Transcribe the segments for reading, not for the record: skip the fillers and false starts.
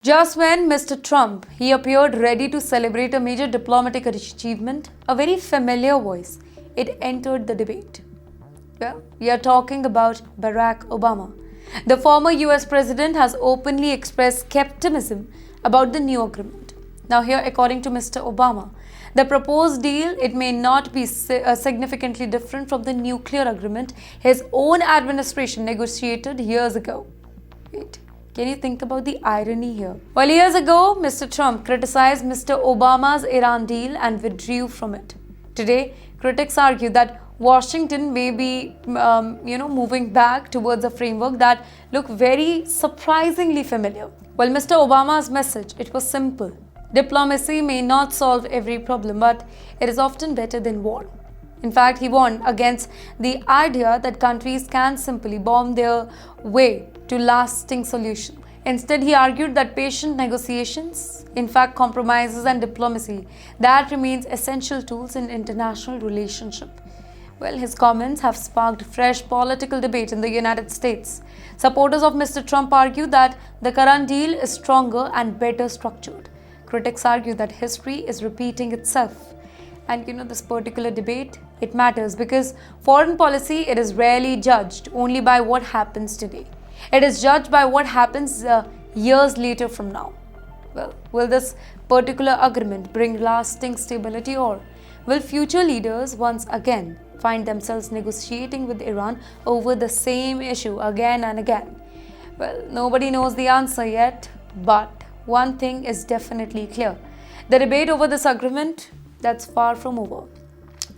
Just when Mr. Trump, he appeared ready to celebrate a major diplomatic achievement, a very familiar voice, it entered the debate. Well, we are talking about Barack Obama. The former US president has openly expressed skepticism about the new agreement. Now here, according to Mr. Obama, the proposed deal, it may not be significantly different from the nuclear agreement his own administration negotiated years ago. Wait. Can you think about the irony here? Well, years ago, Mr. Trump criticized Mr. Obama's Iran deal and withdrew from it. Today, critics argue that Washington may be, moving back towards a framework that looked very surprisingly familiar. Well, Mr. Obama's message, it was simple. Diplomacy may not solve every problem, but it is often better than war. In fact, he warned against the idea that countries can simply bomb their way to lasting solution. Instead, he argued that patient negotiations, in fact compromises and diplomacy, that remains essential tools in international relationship. Well, his comments have sparked fresh political debate in the United States. Supporters of Mr. Trump argue that the current deal is stronger and better structured. Critics argue that history is repeating itself. And this particular debate, it matters because foreign policy, it is rarely judged only by what happens today. It is judged by what happens years later from now. Well, will this particular agreement bring lasting stability, or will future leaders once again find themselves negotiating with Iran over the same issue again and again? Well, nobody knows the answer yet, but one thing is definitely clear. The debate over this agreement, that's far from over.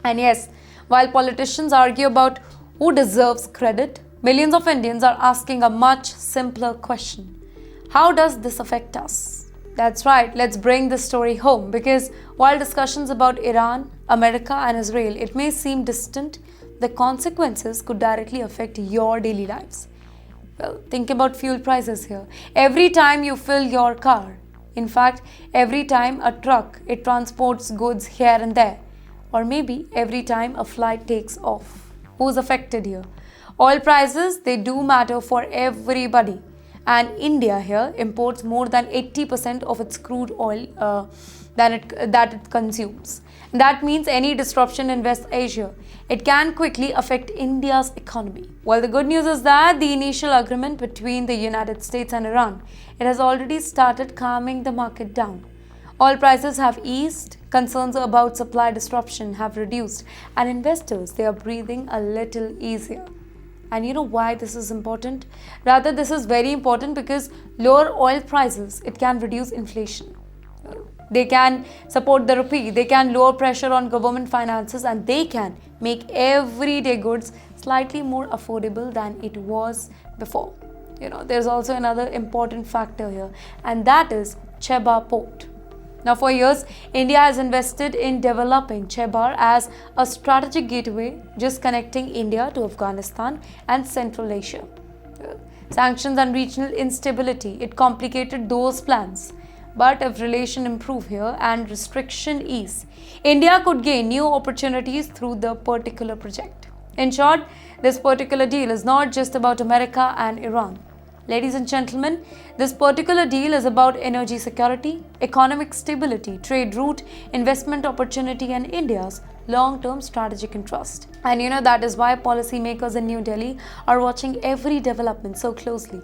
And yes, while politicians argue about who deserves credit, millions of Indians are asking a much simpler question. How does this affect us? That's right, let's bring this story home, because while discussions about Iran, America and Israel, it may seem distant, the consequences could directly affect your daily lives. Well, think about fuel prices here. Every time you fill your car, in fact, every time a truck, it transports goods here and there, or maybe every time a flight takes off. Who's affected here? Oil prices, they do matter for everybody. And India here imports more than 80% of its crude oil that it consumes. That means any disruption in West Asia, it can quickly affect India's economy. Well, the good news is that the initial agreement between the United States and Iran, it has already started calming the market down. Oil prices have eased, concerns about supply disruption have reduced, and investors, they are breathing a little easier. And you know why this is important? Rather, this is very important because lower oil prices, it can reduce inflation. They can support the rupee, they can lower pressure on government finances, and they can make everyday goods slightly more affordable than it was before. There's also another important factor here, and that is Chebar port. Now, for years, India has invested in developing Chebar as a strategic gateway, just connecting India to Afghanistan and Central Asia. Sanctions and regional instability, it complicated those plans. But if relations improve here and restriction ease, India could gain new opportunities through the particular project. In short, this particular deal is not just about America and Iran. Ladies and gentlemen, this particular deal is about energy security, economic stability, trade route, investment opportunity, and India's long-term strategic interest. And that is why policymakers in New Delhi are watching every development so closely.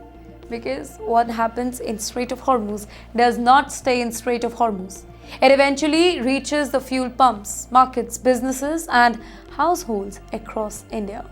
Because what happens in Strait of Hormuz does not stay in Strait of Hormuz. It eventually reaches the fuel pumps, markets, businesses, and households across India.